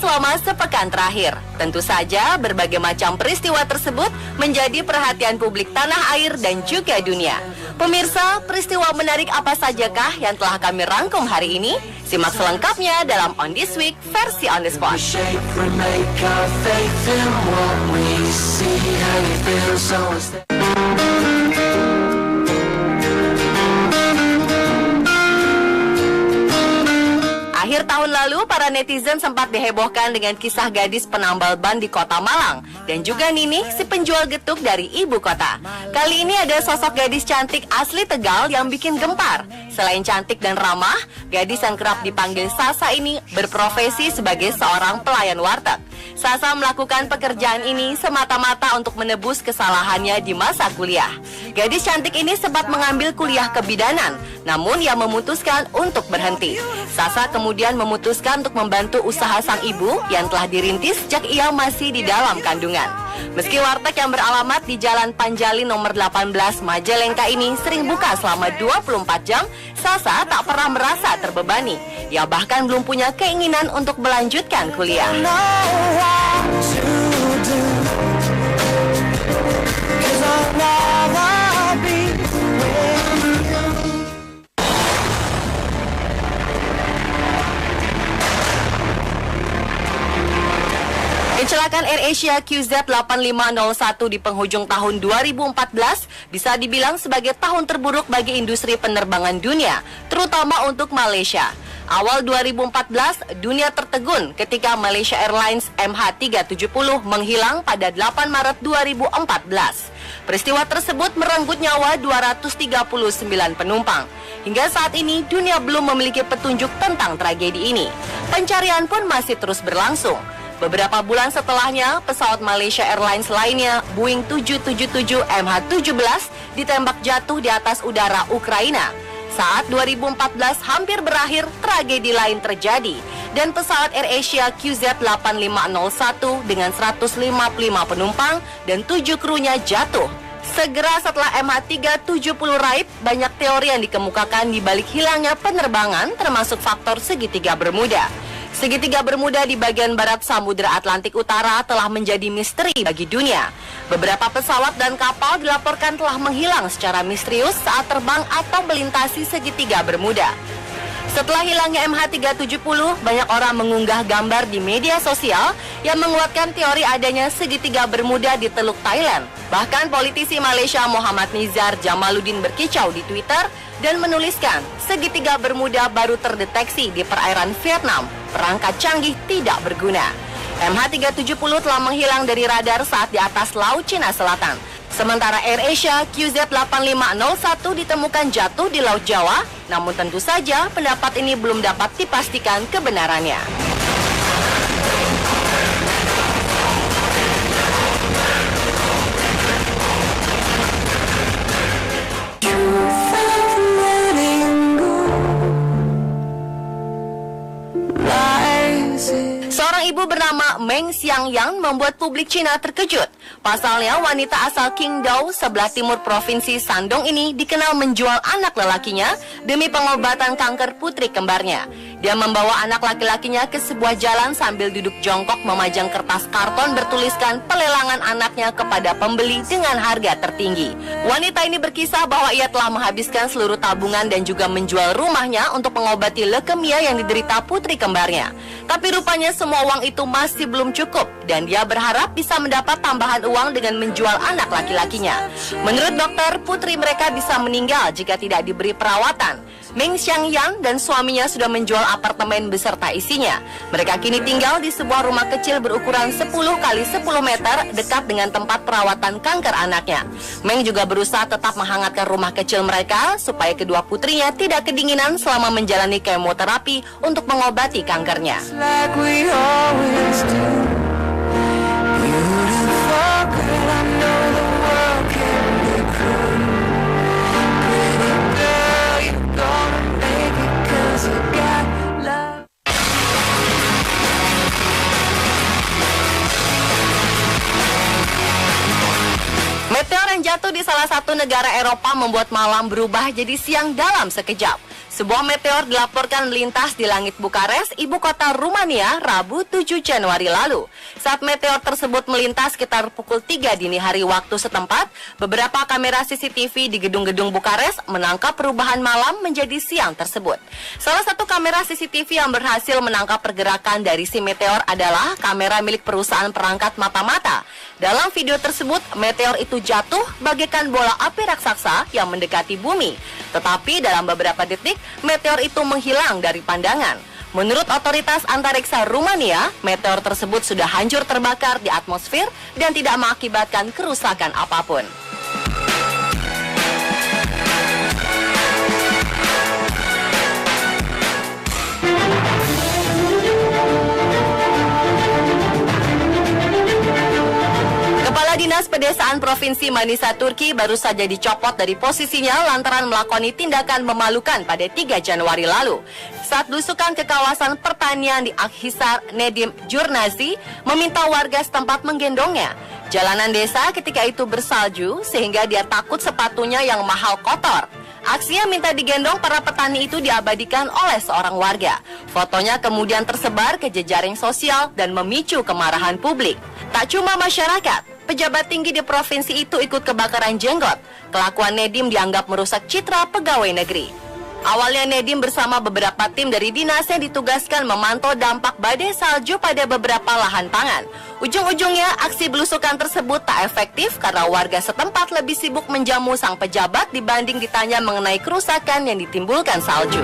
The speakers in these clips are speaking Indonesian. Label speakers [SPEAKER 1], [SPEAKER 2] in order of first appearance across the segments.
[SPEAKER 1] selama sepekan terakhir. Tentu saja berbagai macam peristiwa tersebut menjadi perhatian publik tanah air dan juga dunia. Pemirsa, peristiwa menarik apa sajakah yang telah kami rangkum hari ini? Simak selengkapnya dalam On This Week versi On The Spot. Akhir tahun lalu, para netizen sempat dihebohkan dengan kisah gadis penambal ban di kota Malang dan juga Ninih, si penjual getuk dari ibu kota. Kali ini ada sosok gadis cantik asli Tegal yang bikin gempar. Selain cantik dan ramah, gadis yang kerap dipanggil Sasa ini berprofesi sebagai seorang pelayan warteg. Sasa melakukan pekerjaan ini semata-mata untuk menebus kesalahannya di masa kuliah. Gadis cantik ini sempat mengambil kuliah kebidanan, namun ia memutuskan untuk berhenti. Sasa kemudian memutuskan untuk membantu usaha sang ibu yang telah dirintis sejak ia masih di dalam kandungan. Meski warteg yang beralamat di Jalan Panjalin nomor 18 Majalengka ini sering buka selama 24 jam, Sasa tak pernah merasa terbebani. Ia bahkan belum punya keinginan untuk melanjutkan kuliah. Kecelakaan AirAsia QZ8501 di penghujung tahun 2014 bisa dibilang sebagai tahun terburuk bagi industri penerbangan dunia, terutama untuk Malaysia. Awal 2014, dunia tertegun ketika Malaysia Airlines MH370 menghilang pada 8 Maret 2014. Peristiwa tersebut merenggut nyawa 239 penumpang. Hingga saat ini, dunia belum memiliki petunjuk tentang tragedi ini. Pencarian pun masih terus berlangsung. Beberapa bulan setelahnya, pesawat Malaysia Airlines lainnya, Boeing 777 MH17, ditembak jatuh di atas udara Ukraina. Saat 2014 hampir berakhir, tragedi lain terjadi, dan pesawat AirAsia QZ8501 dengan 155 penumpang dan 7 krunya jatuh. Segera setelah MH370 raib, banyak teori yang dikemukakan di balik hilangnya penerbangan, termasuk faktor segitiga Bermuda. Segitiga Bermuda di bagian barat Samudra Atlantik Utara telah menjadi misteri bagi dunia. Beberapa pesawat dan kapal dilaporkan telah menghilang secara misterius saat terbang atau melintasi segitiga Bermuda. Setelah hilangnya MH370, banyak orang mengunggah gambar di media sosial yang menguatkan teori adanya segitiga Bermuda di Teluk Thailand. Bahkan politisi Malaysia Muhammad Nizar Jamaluddin berkicau di Twitter dan menuliskan, segitiga Bermuda baru terdeteksi di perairan Vietnam. Perangkat canggih tidak berguna. MH370 telah menghilang dari radar saat di atas Laut Cina Selatan. Sementara AirAsia QZ8501 ditemukan jatuh di Laut Jawa, namun tentu saja pendapat ini belum dapat dipastikan kebenarannya. Seorang ibu bernama Meng Xiangyang membuat publik Cina terkejut. Pasalnya, wanita asal Qingdao, sebelah timur provinsi Shandong ini dikenal menjual anak lelakinya demi pengobatan kanker putri kembarnya. Dia membawa anak laki-lakinya ke sebuah jalan sambil duduk jongkok memajang kertas karton bertuliskan pelelangan anaknya kepada pembeli dengan harga tertinggi. Wanita ini berkisah bahwa ia telah menghabiskan seluruh tabungan dan juga menjual rumahnya untuk mengobati leukemia yang diderita putri kembarnya. Tapi rupanya semua uang itu masih belum cukup dan dia berharap bisa mendapat tambahan uang dengan menjual anak laki-lakinya. Menurut dokter, putri mereka bisa meninggal jika tidak diberi perawatan. Meng Xiangyang dan suaminya sudah menjual apartemen beserta isinya. Mereka kini tinggal di sebuah rumah kecil berukuran 10 kali 10 meter dekat dengan tempat perawatan kanker anaknya. Meng juga berusaha tetap menghangatkan rumah kecil mereka supaya kedua putrinya tidak kedinginan selama menjalani kemoterapi untuk mengobati kankernya. Meteor yang jatuh di salah satu negara Eropa membuat malam berubah jadi siang dalam sekejap. Sebuah meteor dilaporkan melintas di langit Bukares, ibu kota Rumania, Rabu 7 Januari lalu. Saat meteor tersebut melintas sekitar pukul 3 dini hari waktu setempat, beberapa kamera CCTV di gedung-gedung Bukares menangkap perubahan malam menjadi siang tersebut. Salah satu kamera CCTV yang berhasil menangkap pergerakan dari si meteor adalah kamera milik perusahaan perangkat mata-mata. Dalam video tersebut, meteor itu jatuh bagaikan bola api raksasa yang mendekati bumi. Tetapi dalam beberapa detik, meteor itu menghilang dari pandangan. Menurut otoritas antariksa Rumania, meteor tersebut sudah hancur terbakar di atmosfer dan tidak mengakibatkan kerusakan apapun. Dinas Pedesaan Provinsi Manisa, Turki baru saja dicopot dari posisinya lantaran melakoni tindakan memalukan pada 3 Januari lalu. Saat belusukan ke kawasan pertanian di Akhisar, Nedim Jurnazi meminta warga setempat menggendongnya. Jalanan desa ketika itu bersalju sehingga dia takut sepatunya yang mahal kotor. Aksi yang minta digendong para petani itu diabadikan oleh seorang warga. Fotonya kemudian tersebar ke jejaring sosial dan memicu kemarahan publik. Tak cuma masyarakat, pejabat tinggi di provinsi itu ikut kebakaran jenggot. Kelakuan Nedim dianggap merusak citra pegawai negeri. Awalnya Nedim bersama beberapa tim dari dinasnya ditugaskan memantau dampak badai salju pada beberapa lahan pangan. Ujung-ujungnya aksi belusukan tersebut tak efektif karena warga setempat lebih sibuk menjamu sang pejabat dibanding ditanya mengenai kerusakan yang ditimbulkan salju.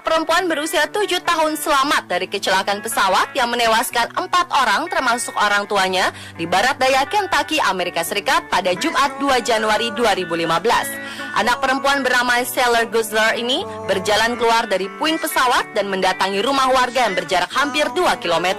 [SPEAKER 1] Perempuan berusia 7 tahun selamat dari kecelakaan pesawat yang menewaskan 4 orang termasuk orang tuanya di barat daya Kentucky, Amerika Serikat pada Jumat 2 Januari 2015. Anak perempuan bernama Sailor Gutzler ini berjalan keluar dari puing pesawat dan mendatangi rumah warga yang berjarak hampir 2 km.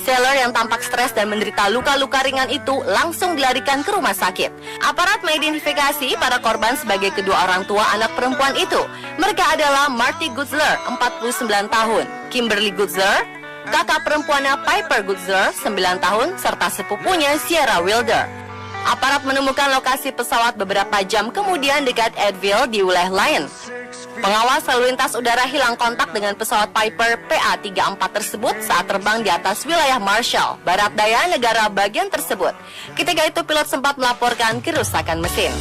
[SPEAKER 1] Sailor yang tampak stres dan menderita luka-luka ringan itu langsung dilarikan ke rumah sakit. Aparat mengidentifikasi para korban sebagai kedua orang tua anak perempuan itu. Mereka adalah Marty Gutzler, 49 tahun, Kimberly Gutzler, kakak perempuannya Piper Gutzler, 9 tahun, serta sepupunya Sierra Wilder. Aparat menemukan lokasi pesawat beberapa jam kemudian dekat Edville di wilayah lain. Pengawas lalu lintas udara hilang kontak dengan pesawat Piper PA-34 tersebut saat terbang di atas wilayah Marshall, barat daya negara bagian tersebut. Ketika itu pilot sempat melaporkan kerusakan mesin.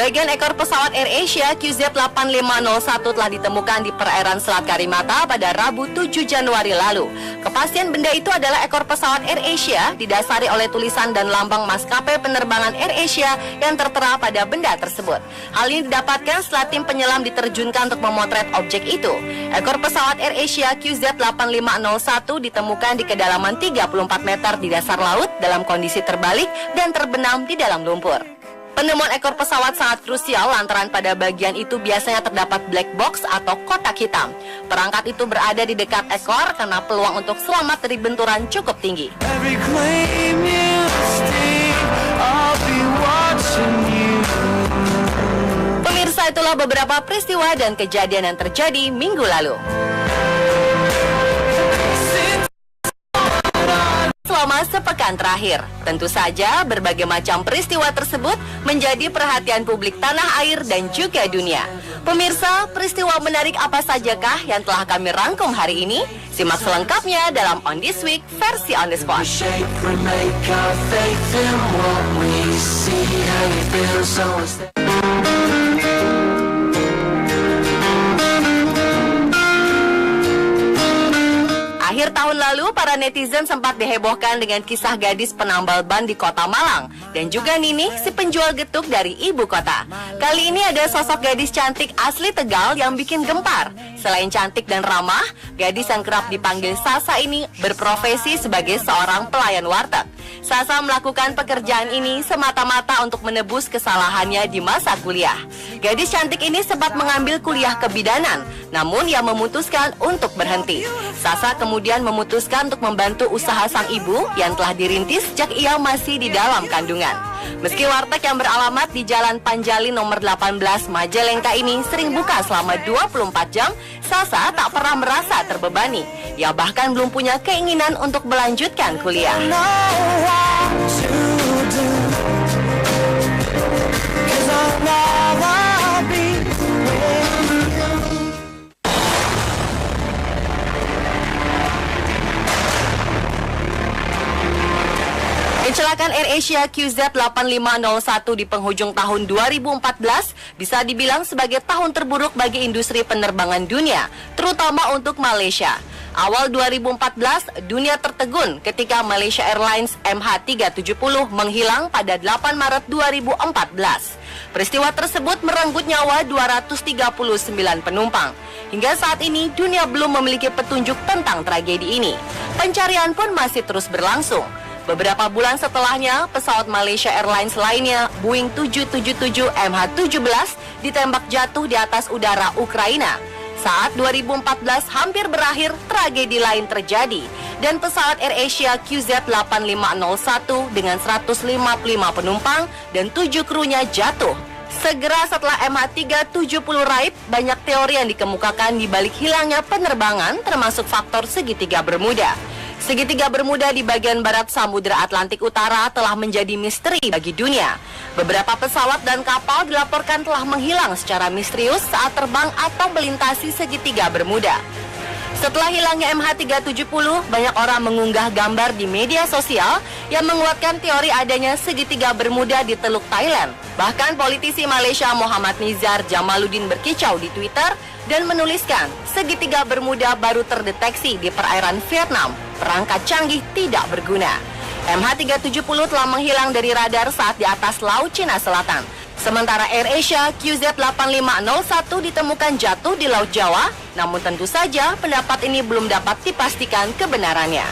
[SPEAKER 1] Bagian ekor pesawat AirAsia QZ8501 telah ditemukan di perairan Selat Karimata pada Rabu 7 Januari lalu. Kepastian benda itu adalah ekor pesawat AirAsia didasari oleh tulisan dan lambang maskapai penerbangan AirAsia yang tertera pada benda tersebut. Hal ini didapatkan setelah tim penyelam diterjunkan untuk memotret objek itu. Ekor pesawat AirAsia QZ8501 ditemukan di kedalaman 34 meter di dasar laut dalam kondisi terbalik dan terbenam di dalam lumpur. Penemuan ekor pesawat sangat krusial lantaran pada bagian itu biasanya terdapat black box atau kotak hitam. Perangkat itu berada di dekat ekor karena peluang untuk selamat dari benturan cukup tinggi. Pemirsa, itulah beberapa peristiwa dan kejadian yang terjadi minggu lalu. Selama sepekan terakhir, tentu saja berbagai macam peristiwa tersebut menjadi perhatian publik tanah air dan juga dunia. Pemirsa, peristiwa menarik apa sajakah yang telah kami rangkum hari ini? Simak selengkapnya dalam On This Week versi On The Spot. Akhir Akhir tahun lalu, para netizen sempat dihebohkan dengan kisah gadis penambal ban di kota Malang dan juga Nini, si penjual getuk dari ibu kota. Kali ini ada sosok gadis cantik asli Tegal yang bikin gempar. Selain cantik dan ramah, gadis yang kerap dipanggil Sasa ini berprofesi sebagai seorang pelayan warteg. Sasa melakukan pekerjaan ini semata-mata untuk menebus kesalahannya di masa kuliah. Gadis cantik ini sempat mengambil kuliah kebidanan, namun ia memutuskan untuk berhenti. Sasa kemudian memutuskan untuk membantu usaha sang ibu yang telah dirintis sejak ia masih di dalam kandungan. Meski warteg yang beralamat di Jalan Panjalin nomor 18 Majalengka ini sering buka selama 24 jam, Sasa tak pernah merasa terbebani. Ia bahkan belum punya keinginan untuk melanjutkan kuliah. Kecelakaan AirAsia QZ8501 di penghujung tahun 2014 bisa dibilang sebagai tahun terburuk bagi industri penerbangan dunia, terutama untuk Malaysia. Awal 2014, dunia tertegun ketika Malaysia Airlines MH370 menghilang pada 8 Maret 2014. Peristiwa tersebut merenggut nyawa 239 penumpang. Hingga saat ini, dunia belum memiliki petunjuk tentang tragedi ini. Pencarian pun masih terus berlangsung. Beberapa bulan setelahnya, pesawat Malaysia Airlines lainnya, Boeing 777 MH17, ditembak jatuh di atas udara Ukraina. Saat 2014 hampir berakhir, tragedi lain terjadi, dan pesawat AirAsia QZ8501 dengan 155 penumpang dan 7 krunya jatuh. Segera setelah MH370 raib, banyak teori yang dikemukakan di balik hilangnya penerbangan, termasuk faktor segitiga Bermuda. Segitiga Bermuda di bagian barat Samudra Atlantik Utara telah menjadi misteri bagi dunia. Beberapa pesawat dan kapal dilaporkan telah menghilang secara misterius saat terbang atau melintasi segitiga Bermuda. Setelah hilangnya MH370, banyak orang mengunggah gambar di media sosial yang menguatkan teori adanya segitiga Bermuda di Teluk Thailand. Bahkan politisi Malaysia Muhammad Nizar Jamaluddin berkicau di Twitter dan menuliskan, segitiga Bermuda baru terdeteksi di perairan Vietnam. Perangkat canggih tidak berguna. MH370 telah menghilang dari radar saat di atas Laut Cina Selatan. Sementara AirAsia QZ8501 ditemukan jatuh di Laut Jawa, namun tentu saja pendapat ini belum dapat dipastikan kebenarannya.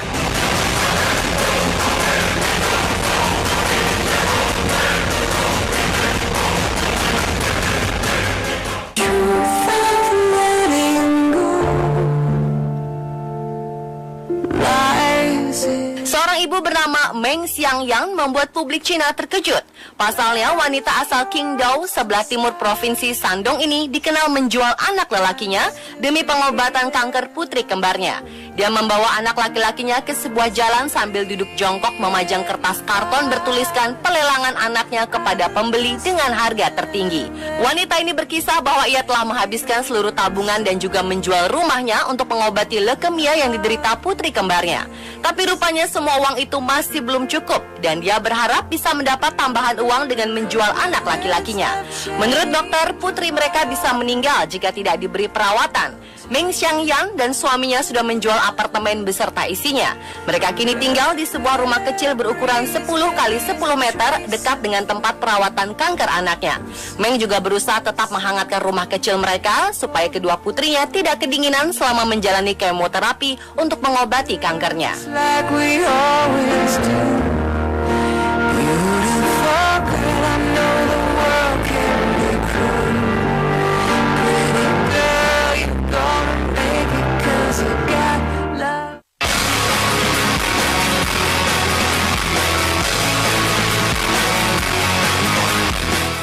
[SPEAKER 1] Seorang ibu bernama Meng Xiangyang membuat publik Cina terkejut. Pasalnya, wanita asal Qingdao, sebelah timur provinsi Shandong ini dikenal menjual anak lelakinya demi pengobatan kanker putri kembarnya. Dia membawa anak laki-lakinya ke sebuah jalan sambil duduk jongkok memajang kertas karton bertuliskan pelelangan anaknya kepada pembeli dengan harga tertinggi. Wanita ini berkisah bahwa ia telah menghabiskan seluruh tabungan dan juga menjual rumahnya untuk mengobati leukemia yang diderita putri kembarnya. Tapi rupanya semua uang itu masih belum cukup dan dia berharap bisa mendapat tambahan uang dengan menjual anak laki-lakinya. Menurut dokter, putri mereka bisa meninggal jika tidak diberi perawatan. Meng Xiangyang dan suaminya sudah menjual apartemen beserta isinya. Mereka kini tinggal di sebuah rumah kecil berukuran 10 kali 10 meter dekat dengan tempat perawatan kanker anaknya. Meng juga berusaha tetap menghangatkan rumah kecil mereka supaya kedua putrinya tidak kedinginan selama menjalani kemoterapi untuk mengobati kankernya.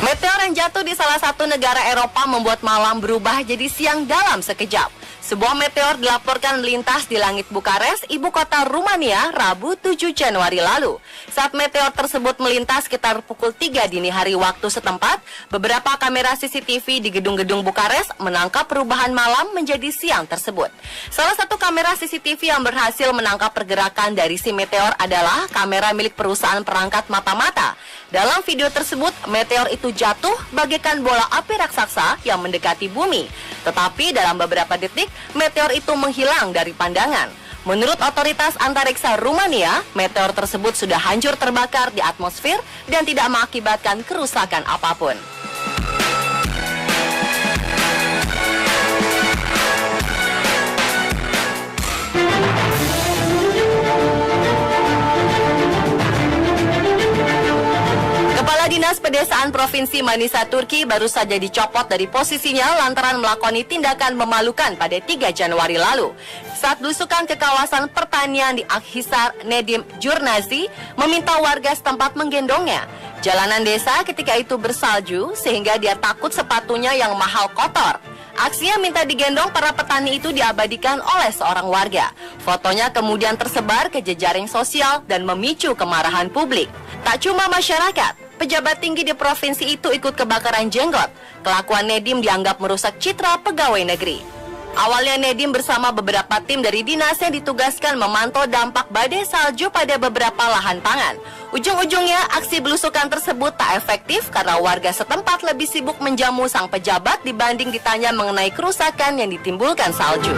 [SPEAKER 1] Meteor yang jatuh di salah satu negara Eropa membuat malam berubah jadi siang dalam sekejap. Sebuah meteor dilaporkan melintas di langit Bukares, ibu kota Rumania, Rabu 7 Januari lalu. Saat meteor tersebut melintas sekitar pukul 3 dini hari waktu setempat, beberapa kamera CCTV di gedung-gedung Bukares menangkap perubahan malam menjadi siang tersebut. Salah satu kamera CCTV yang berhasil menangkap pergerakan dari si meteor adalah kamera milik perusahaan perangkat mata-mata. Dalam video tersebut, meteor itu jatuh bagaikan bola api raksasa yang mendekati bumi. Tetapi dalam beberapa detik, meteor itu menghilang dari pandangan. Menurut otoritas antariksa Rumania, meteor tersebut sudah hancur terbakar di atmosfer dan tidak mengakibatkan kerusakan apapun. Kepala Dinas Pedesaan Provinsi Manisa, Turki baru saja dicopot dari posisinya lantaran melakoni tindakan memalukan pada 3 Januari lalu. Saat belusukan ke kawasan pertanian di Akhisar, Nedim Jurnazi meminta warga setempat menggendongnya. Jalanan desa ketika itu bersalju sehingga dia takut sepatunya yang mahal kotor. Aksinya minta digendong para petani itu diabadikan oleh seorang warga. Fotonya kemudian tersebar ke jejaring sosial dan memicu kemarahan publik. Tak cuma masyarakat, pejabat tinggi di provinsi itu ikut kebakaran jenggot. Kelakuan Nedim dianggap merusak citra pegawai negeri. Awalnya Nedim bersama beberapa tim dari dinas yang ditugaskan memantau dampak badai salju pada beberapa lahan pangan. Ujung-ujungnya aksi belusukan tersebut tak efektif karena warga setempat lebih sibuk menjamu sang pejabat dibanding ditanya mengenai kerusakan yang ditimbulkan salju.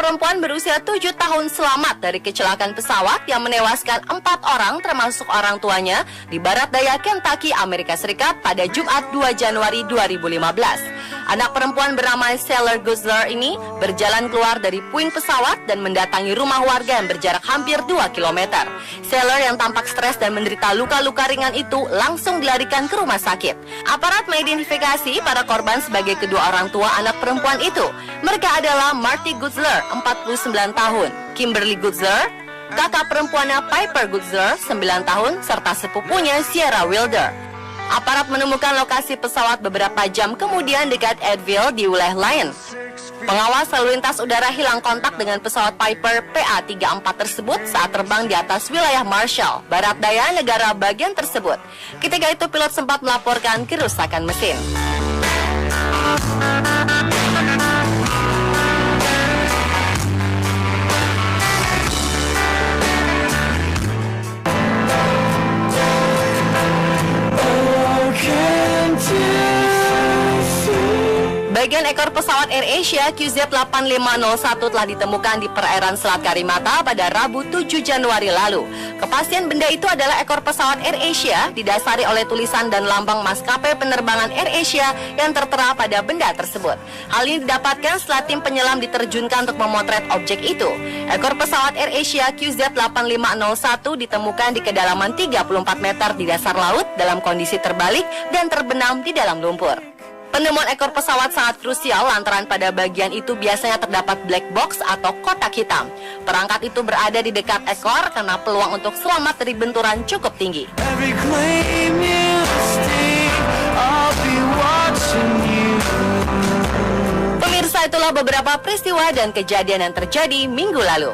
[SPEAKER 1] Perempuan berusia 7 tahun selamat dari kecelakaan pesawat yang menewaskan 4 orang termasuk orang tuanya di barat daya Kentucky, Amerika Serikat pada Jumat 2 Januari 2015. Anak perempuan bernama Sailor Gutzler ini berjalan keluar dari puing pesawat dan mendatangi rumah warga yang berjarak hampir 2 km. Sailor yang tampak stres dan menderita luka-luka ringan itu langsung dilarikan ke rumah sakit. Aparat mengidentifikasi para korban sebagai kedua orang tua anak perempuan itu. Mereka adalah Marty Gutzler, 49 tahun, Kimberly Gutzler, kakak perempuannya Piper Gutzler, 9 tahun, serta sepupunya Sierra Wilder. Aparat menemukan lokasi pesawat beberapa jam kemudian dekat Edville di wilayah lain. Pengawas lalu lintas udara hilang kontak dengan pesawat Piper PA-34 tersebut saat terbang di atas wilayah Marshall, barat daya negara bagian tersebut. Ketika itu pilot sempat melaporkan kerusakan mesin. Bagian ekor pesawat AirAsia QZ8501 telah ditemukan di perairan Selat Karimata pada Rabu 7 Januari lalu. Kepastian benda itu adalah ekor pesawat AirAsia didasari oleh tulisan dan lambang maskapai penerbangan AirAsia yang tertera pada benda tersebut. Hal ini didapatkan setelah tim penyelam diterjunkan untuk memotret objek itu. Ekor pesawat AirAsia QZ8501 ditemukan di kedalaman 34 meter di dasar laut dalam kondisi terbalik dan terbenam di dalam lumpur. Penemuan ekor pesawat sangat krusial lantaran pada bagian itu biasanya terdapat black box atau kotak hitam. Perangkat itu berada di dekat ekor karena peluang untuk selamat dari benturan cukup tinggi. Pemirsa, itulah beberapa peristiwa dan kejadian yang terjadi minggu lalu.